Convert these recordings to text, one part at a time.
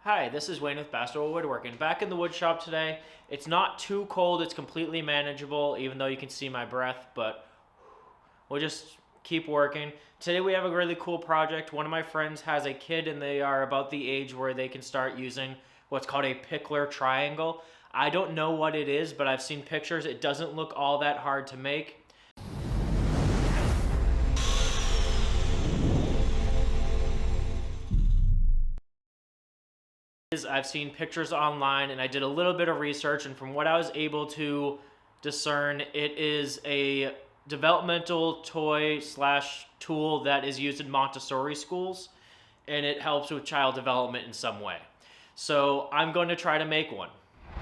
Hi, this is Wayne with Bassador Woodworking. Back in the wood shop today. It's not too cold, it's completely manageable, even though you can see my breath, but we'll just keep working. Today we have a really cool project. One of my friends has a kid and they are about the age where they can start using what's called a Pikler Triangle. I don't know what it is, but I've seen pictures. It doesn't look all that hard to make. I've seen pictures online and I did a little bit of research, and from what I was able to discern, it is a developmental toy slash tool that is used in Montessori schools, and it helps with child development in some way. So I'm going to try to make one.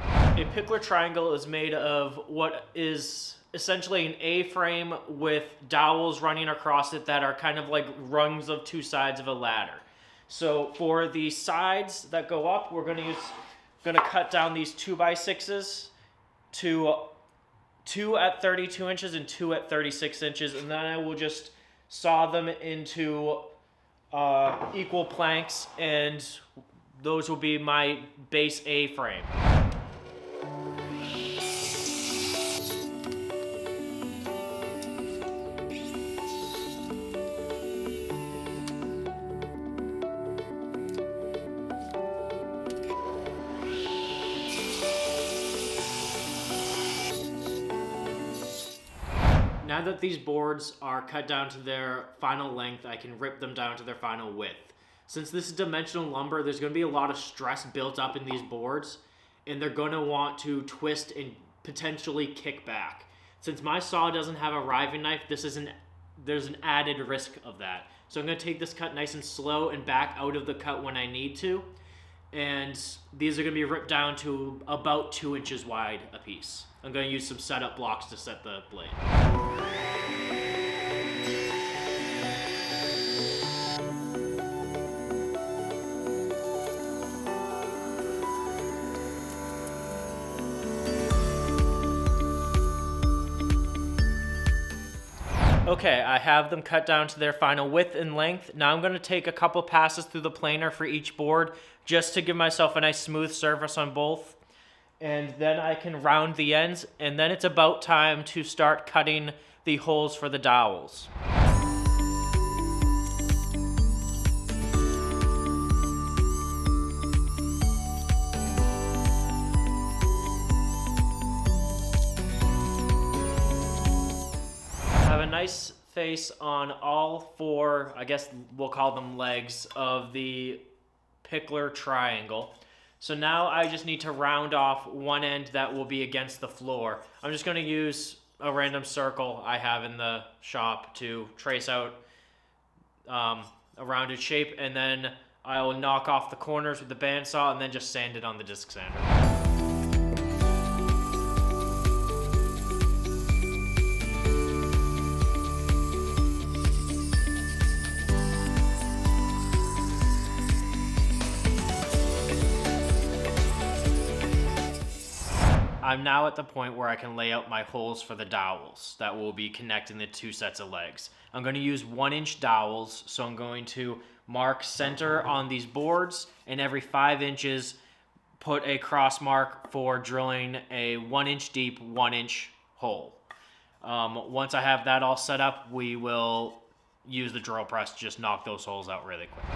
A Pikler Triangle is made of what is essentially an A-frame with dowels running across it that are kind of like rungs of two sides of a ladder. So for the sides that go up, we're going to cut down these 2x6s to 2 at 32 inches and 2 at 36 inches, and then I will just saw them into equal planks, and those will be my base A-frame. Now that these boards are cut down to their final length, I can rip them down to their final width. Since this is dimensional lumber, there's going to be a lot of stress built up in these boards, and they're going to want to twist and potentially kick back. Since my saw doesn't have a riving knife, there's an added risk of that. So I'm going to take this cut nice and slow and back out of the cut when I need to. And these are going to be ripped down to about 2 inches wide a piece. I'm going to use some setup blocks to set the blade. Okay, I have them cut down to their final width and length. Now I'm going to take a couple passes through the planer for each board just to give myself a nice smooth surface on both. And then I can round the ends, and then it's about time to start cutting the holes for the dowels. I have a nice face on all four, I guess we'll call them legs, of the Pikler Triangle. So now I just need to round off one end that will be against the floor. I'm just going to use a random circle I have in the shop to trace out a rounded shape, and then I'll knock off the corners with the bandsaw and then just sand it on the disc sander. I'm now at the point where I can lay out my holes for the dowels that will be connecting the two sets of legs. I'm going to use 1-inch dowels, so I'm going to mark center on these boards, and every 5 inches put a cross mark for drilling a 1-inch deep, 1-inch hole. Once I have that all set up, we will use the drill press to just knock those holes out really quick.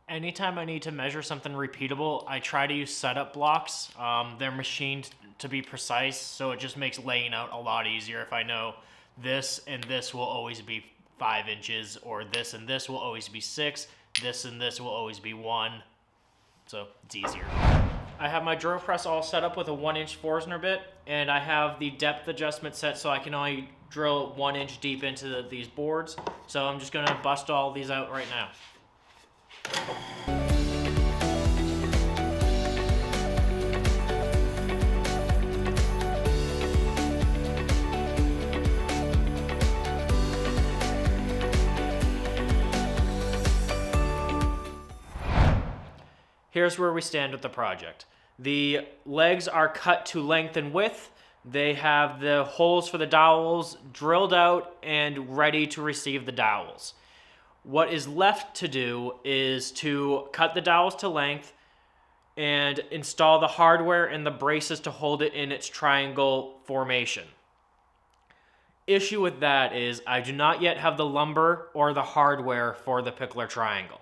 Anytime I need to measure something repeatable, I try to use setup blocks. They're machined to be precise, so it just makes laying out a lot easier if I know this and this will always be 5 inches, or this and this will always be 6, this and this will always be 1, so it's easier. I have my drill press all set up with a 1-inch Forstner bit, and I have the depth adjustment set so I can only drill 1 inch deep into these boards. So I'm just going to bust all these out right now. Here's where we stand with the project. The legs are cut to length and width. They have the holes for the dowels drilled out and ready to receive the dowels. What is left to do is to cut the dowels to length and install the hardware and the braces to hold it in its triangle formation. Issue with that is I do not yet have the lumber or the hardware for the Pikler Triangle.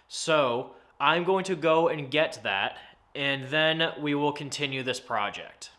So I'm going to go and get that, and then we will continue this project.